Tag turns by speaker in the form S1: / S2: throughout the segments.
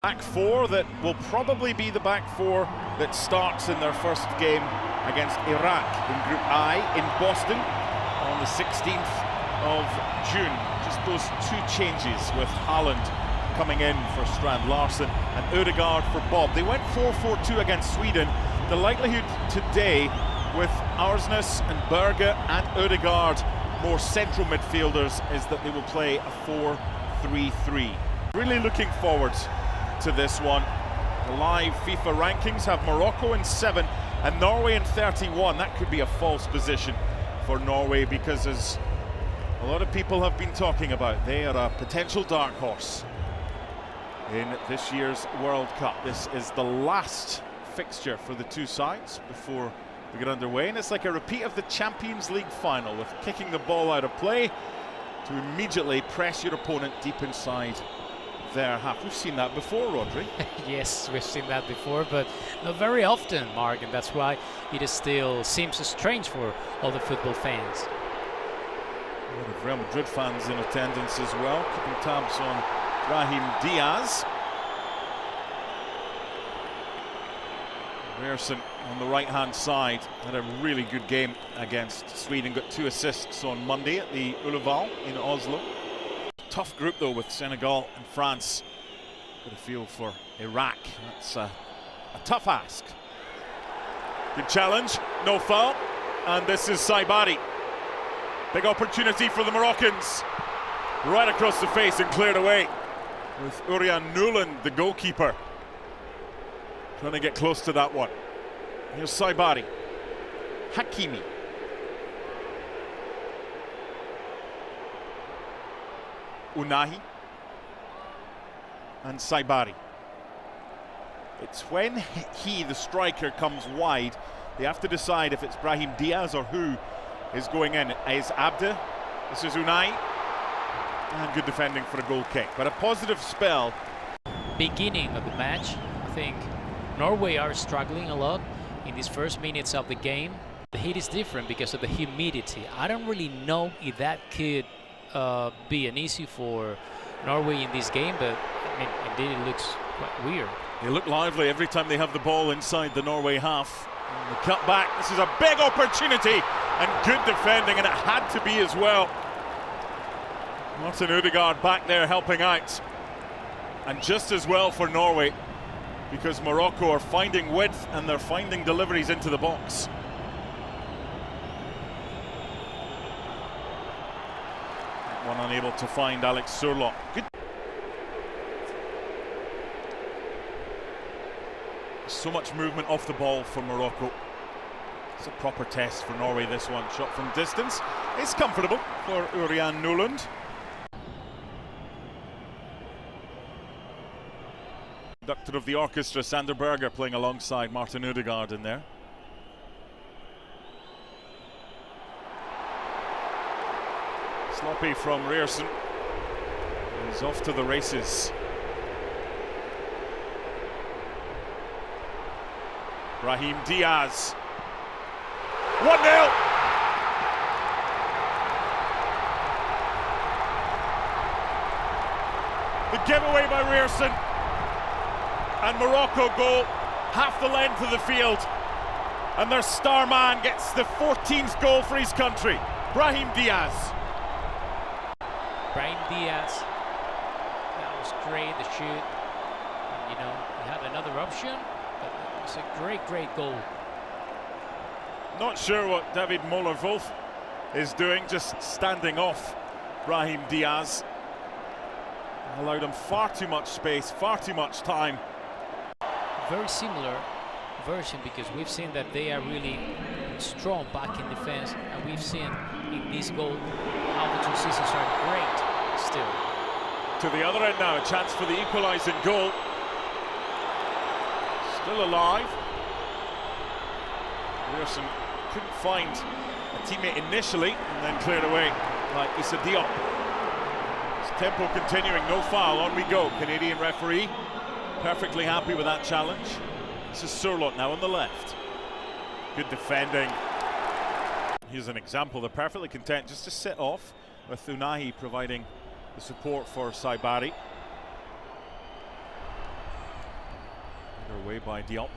S1: Back four that will probably be the back four that starts in their first game against Iraq in Group I in Boston on the 16th of June. Just those two changes with Haaland coming in for Strand Larsen and Ødegaard for Bob. They went 4-4-2 against Sweden. The likelihood today with Arsnes and Berge and Ødegaard, more central midfielders, is that they will play a 4-3-3. Really looking forward to this one. The live FIFA rankings have Morocco in 7 and Norway in 31. That could be a false position for Norway because, as a lot of people have been talking about, they are a potential dark horse in this year's World Cup. This is the last fixture for the two sides before we get underway, and it's like a repeat of the Champions League final, with kicking the ball out of play to immediately press your opponent deep inside their half. We've seen that before, Rodri.
S2: Yes, we've seen that before, but not very often, Mark, and that's why it is still seems so strange for all the football fans.
S1: A lot of Real Madrid fans in attendance as well, keeping tabs on Brahim Díaz. Ryerson on the right-hand side had a really good game against Sweden, got 2 assists on Monday at the Ullevål in Oslo. Tough group though, with Senegal and France. Got a feel for Iraq. That's a tough ask. Good challenge, no foul, and this is Saibari. Big opportunity for the Moroccans. Right across the face and cleared away, with Urian Nuland, the goalkeeper, trying to get close to that one. Here's Saibari. Hakimi. Unahi and Saibari. It's when he, the striker, comes wide, they have to decide if it's Brahim Díaz or who is going in. Is Abde? This is Unai. And good defending for a goal kick, but a positive spell.
S2: Beginning of the match, I think Norway are struggling a lot in these first minutes of the game. The heat is different because of the humidity. I don't really know if that could be an issue for Norway in this game, but I mean, indeed it looks quite weird.
S1: They look lively every time they have the ball inside the Norway half. And the cut back, this is a big opportunity and good defending, and it had to be as well. Martin Ødegaard back there helping out, and just as well for Norway, because Morocco are finding width and they're finding deliveries into the box. One unable to find Alex Surlot. Good. So much movement off the ball from Morocco. It's a proper test for Norway, this one. Shot from distance. It's comfortable for Urian Nuland. Conductor of the orchestra, Sander Berge, playing alongside Martin Ødegaard in there. Sloppy from Ryerson. He's off to the races. Brahim Díaz. 1-0! The giveaway by Ryerson. And Morocco go half the length of the field. And their star man gets the 14th goal for his country. Brahim Díaz.
S2: Brahim Díaz, that was great, the shoot. And, you know, he had another option, but it was a great goal.
S1: Not sure what David Moller-Wolf is doing, just standing off Brahim Díaz. Allowed him far too much space, far too much time.
S2: Very similar version, because we've seen that they are really strong back in defense, and we've seen in this goal how the two systems are great still.
S1: To the other end now, a chance for the equalizing goal. Still alive. Ryerson couldn't find a teammate initially and then cleared away like Issa Diop. Tempo continuing, no foul, on we go. Canadian referee perfectly happy with that challenge. This is Surlot now on the left. Good defending. Here's an example, they're perfectly content just to sit off, with Unahi providing the support for Saibari. away by Diop.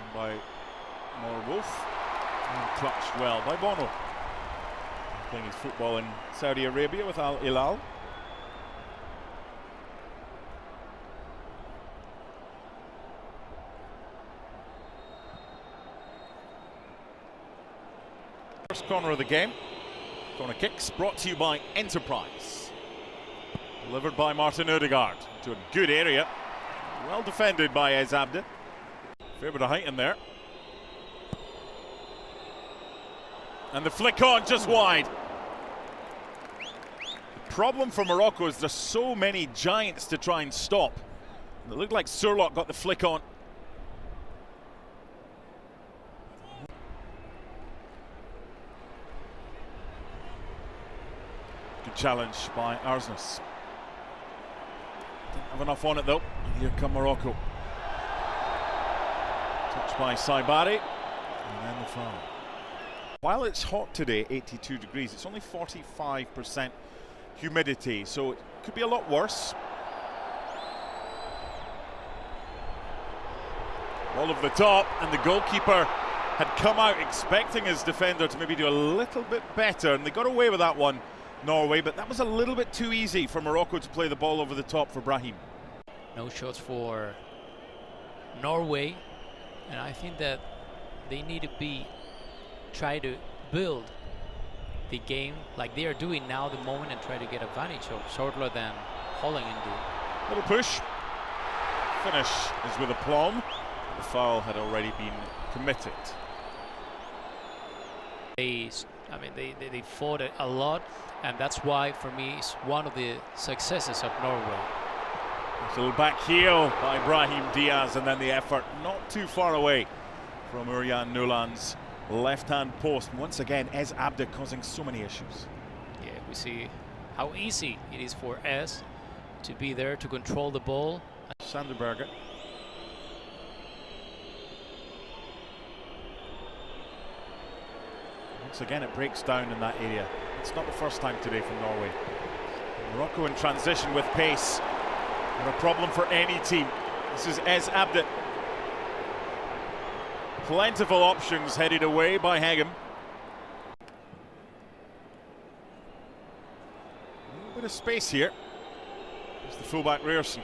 S1: And by Wolf. And clutched well by Bono. Playing his football in Saudi Arabia with Al Hilal. First corner of the game. Corner kicks brought to you by Enterprise. Delivered by Martin Ødegaard to a good area. Well defended by Ez Abde. Fair bit of height in there. And the flick on just wide. The problem for Morocco is there's so many giants to try and stop. It looked like Surlock got the flick on. Good challenge by Arsnes. Didn't have enough on it though. Here come Morocco. Touched by Saibari. And then the foul. While it's hot today, 82 degrees, it's only 45% humidity, so it could be a lot worse. Ball over the top, and the goalkeeper had come out expecting his defender to maybe do a little bit better, and they got away with that one, Norway, but that was a little bit too easy for Morocco to play the ball over the top for Brahim.
S2: No shots for Norway, and I think that they need to try to build the game like they are doing now the moment and try to get advantage of shorter than Holland and do.
S1: Little push. Finish is with aplomb. The foul had already been committed.
S2: They fought it a lot, and that's why for me it's one of the successes of Norway.
S1: A little back heel by Brahim Díaz, and then the effort not too far away from Urian Nuland's left-hand post. And once again, Ez Abde causing so many issues.
S2: Yeah, we see how easy it is for Ez to be there to control the ball.
S1: Sanderberger. Once again, it breaks down in that area. It's not the first time today from Norway. Morocco in transition with pace. Not a problem for any team. This is Ez Abde. Plentiful options headed away by Hegem. A little bit of space here. There's the fullback Ryerson.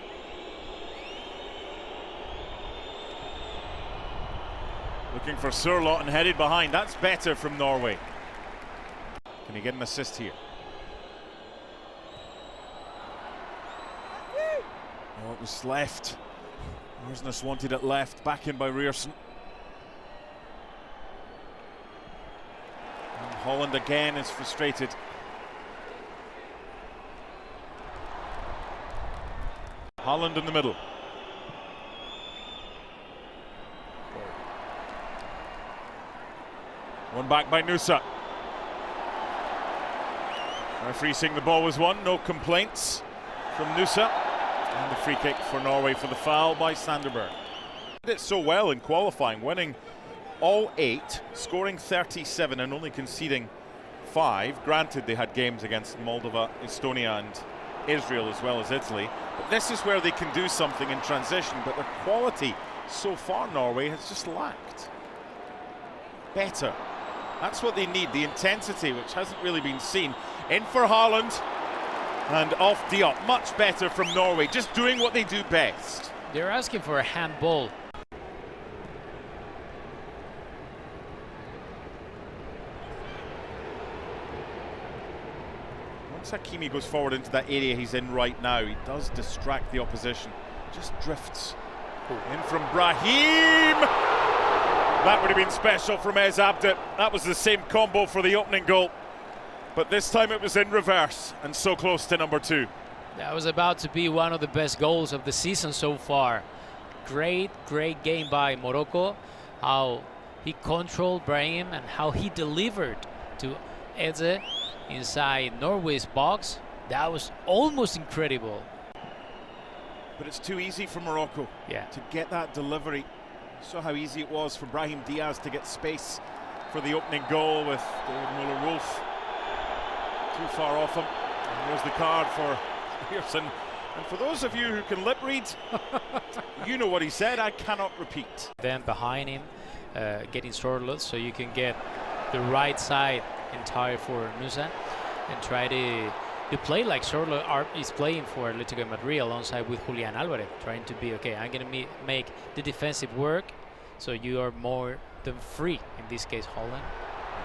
S1: Looking for Surlock and headed behind. That's better from Norway. Can he get an assist here? Oh, it was left. Arsnes wanted it left. Back in by Ryerson. And Holland again is frustrated. Holland in the middle. One back by Nusa. Referee saying the ball was won, no complaints from Nusa. And the free kick for Norway for the foul by Sanderberg. Did it so well in qualifying, winning all 8, scoring 37 and only conceding 5. Granted, they had games against Moldova, Estonia and Israel as well as Italy. But this is where they can do something in transition, but their quality so far, Norway, has just lacked. Better. That's what they need, the intensity, which hasn't really been seen. In for Haaland and off Diop. Much better from Norway, just doing what they do best.
S2: They're asking for a handball.
S1: Once Hakimi goes forward into that area he's in right now, he does distract the opposition. Just drifts. In from Brahim. That would have been special from Ez Abde. That was the same combo for the opening goal. But this time it was in reverse and so close to number 2.
S2: That was about to be one of the best goals of the season so far. Great game by Morocco. How he controlled Brahim and how he delivered to Eze inside Norway's box. That was almost incredible.
S1: But it's too easy for Morocco to get that delivery. Saw how easy it was for Brahim Díaz to get space for the opening goal with David Muller-Wolf too far off him. And there's the card for Pearson And for those of you who can lip read, you know what he said, I cannot repeat.
S2: Then behind him, getting Sorloth, so you can get the right side entire for Nusa and try to play like Sorloth is playing for Atletico Madrid alongside with Julian Alvarez, trying to be, okay, I'm going to make the defensive work, so you are more than free, in this case Holland.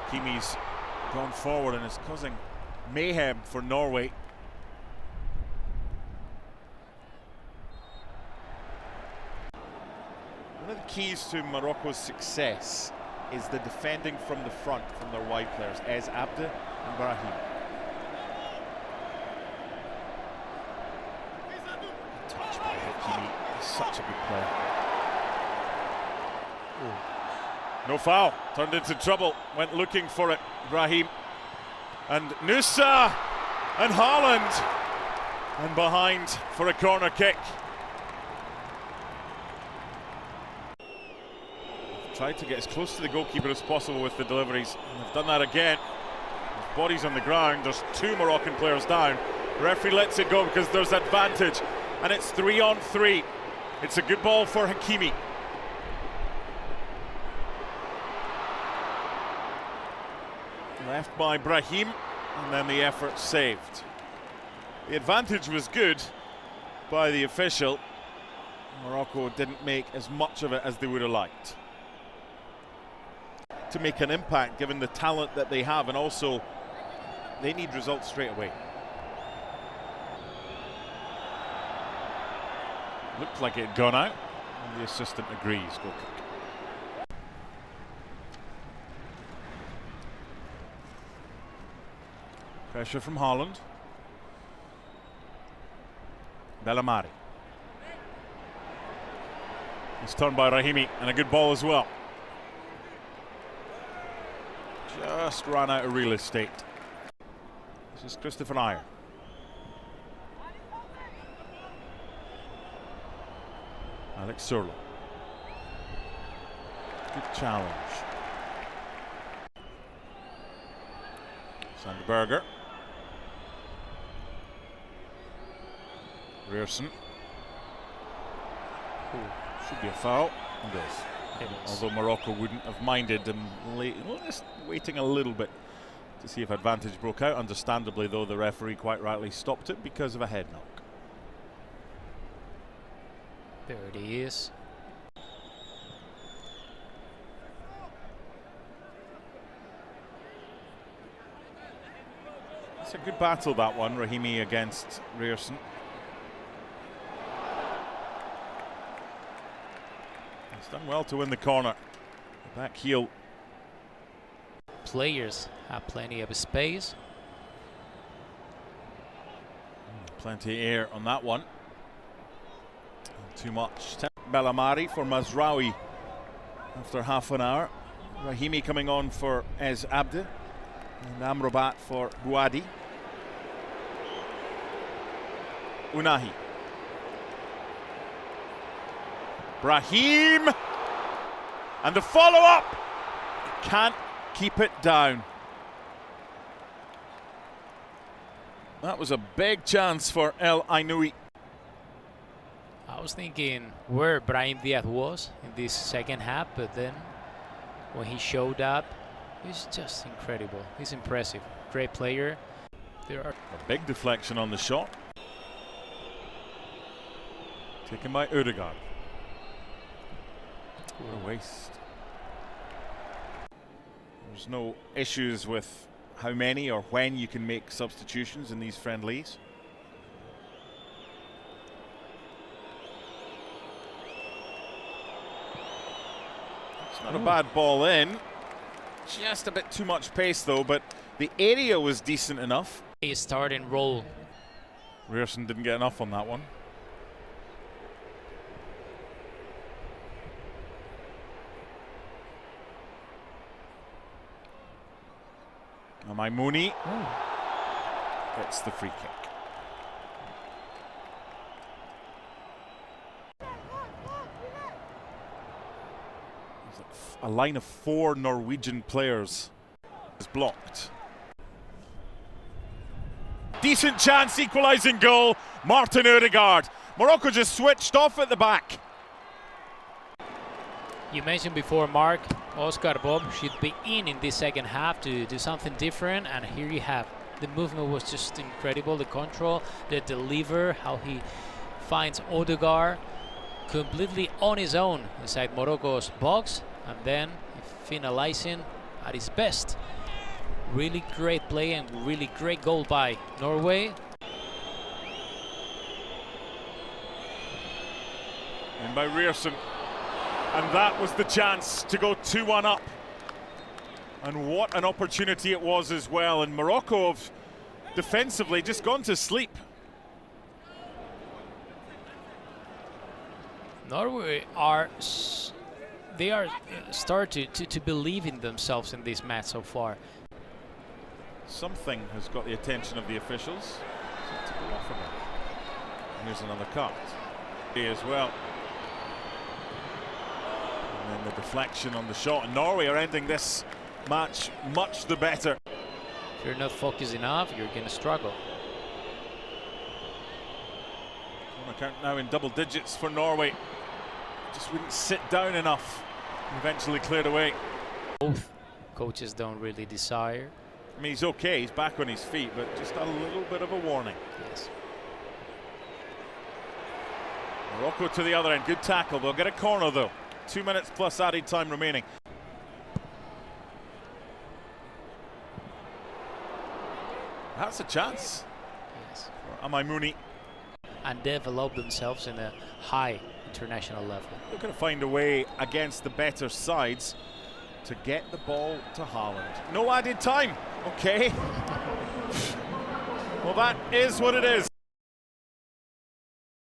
S1: Hakimi's gone forward and is causing mayhem for Norway. One of the keys to Morocco's success is the defending from the front from their wide players, Es Abde and Brahim. Touch by Hakimi, he's such a good player. Ooh. No foul, turned into trouble, went looking for it, Brahim. And Nusa and Haaland, and behind for a corner kick. Tried to get as close to the goalkeeper as possible with the deliveries, and they've done that again. His body's on the ground, there's two Moroccan players down. The referee lets it go because there's advantage, and it's 3-on-3. It's a good ball for Hakimi. Left by Brahim, and then the effort saved. The advantage was good by the official. Morocco didn't make as much of it as they would have liked. To make an impact given the talent that they have, and also they need results straight away. Looked like it had gone out, and the assistant agrees. Goal kick. Pressure from Haaland. Bellamari. It's turned by Rahimi, and a good ball as well. Just ran out of real estate. This is Christopher Ayer. Alex Sorloth. Good challenge. Sandberger. Rearson. Should be a foul. It is. Although Morocco wouldn't have minded them just waiting a little bit to see if advantage broke out. Understandably, though, the referee quite rightly stopped it because of a head knock.
S2: There it is.
S1: It's a good battle, that one, Rahimi against Rearson. He's done well to win the corner. The back heel.
S2: Players have plenty of space.
S1: Plenty of air on that one. Not too much. Bellamari for Mazraoui after half an hour. Rahimi coming on for Es Abde. And Amrabat for Bouadi. Unahi. Brahim. And the follow-up. Can't keep it down. That was a big chance for El Ainoui.
S2: I was thinking where Brahim Díaz was in this second half, but then when he showed up, he's just incredible. He's impressive. Great player. There are
S1: a big deflection on the shot. Taken by Ødegaard. What a waste. There's no issues with how many or when you can make substitutions in these friendlies. It's not a bad ball in. Just a bit too much pace though, but the area was decent enough.
S2: a start and roll.
S1: Rearson didn't get enough on that one. Maimouni gets the free kick. A line of 4 Norwegian players is blocked. decent chance, equalising goal, Martin Ødegaard. Morocco just switched off at the back.
S2: You mentioned before, Mark, Oscar Bob should be in this second half to do something different, and here you have. The movement was just incredible, the control, the deliver, how he finds Ødegaard completely on his own inside Morocco's box, and then finalizing at his best. Really great play and really great goal by Norway.
S1: And by Ryerson. And that was the chance to go 2-1 up. And what an opportunity it was as well. And Morocco have defensively just gone to sleep.
S2: Norway they are starting to believe in themselves in this match so far.
S1: Something has got the attention of the officials. Here's another cut. As well. And then the deflection on the shot. And Norway are ending this match much the better.
S2: If you're not focused enough, you're going to struggle.
S1: Corner count now in double digits for Norway. Just wouldn't sit down enough. Eventually cleared away.
S2: Both coaches don't really desire.
S1: I mean, he's okay, he's back on his feet, but just a little bit of a warning.
S2: Yes.
S1: Morocco to the other end, good tackle. They'll get a corner though. 2 minutes plus added time remaining. That's a chance.
S2: Yes.
S1: For Amaimouni.
S2: And develop themselves in a high international level.
S1: They're going to find a way against the better sides to get the ball to Haaland. No added time. Okay. Well, that is what it is.